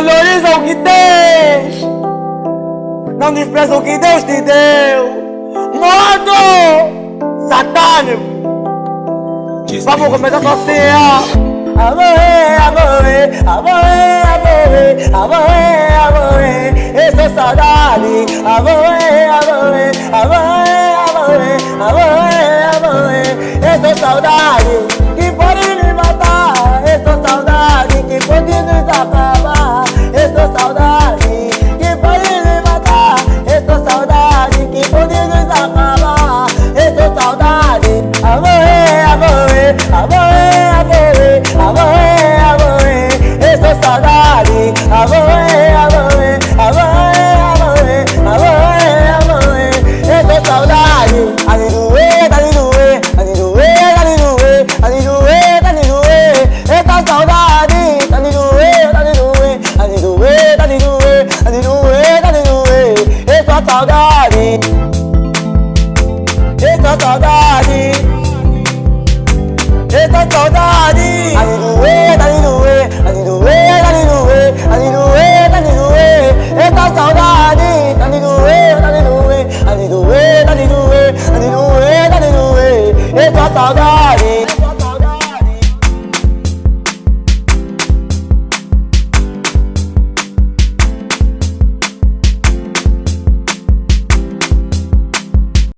valoriza o que tens, não despreza o que Deus te deu. Morto, satânico. Vamos começar só assim, amore, amore, amore, amore, amore, essa saudade, amore, amore, amore, amore, amore, amore, essa saudade que pode me matar, essa saudade que pode nos acabar, essa saudade que pode me matar, essa saudade que pode nos acabar, essa saudade, amore, amore, amore, amore, amore, amore, essa saudade, amore, amore, amore, amore, amore, amore, essa saudade, ali doer, ali doer, ali doer, ali doer, ali doer, ali doer, essa saudade, ali doer, ali doer, ali doer, ali doer, ali doer, ali doer, essa saudade, essa saudade, essa saudade.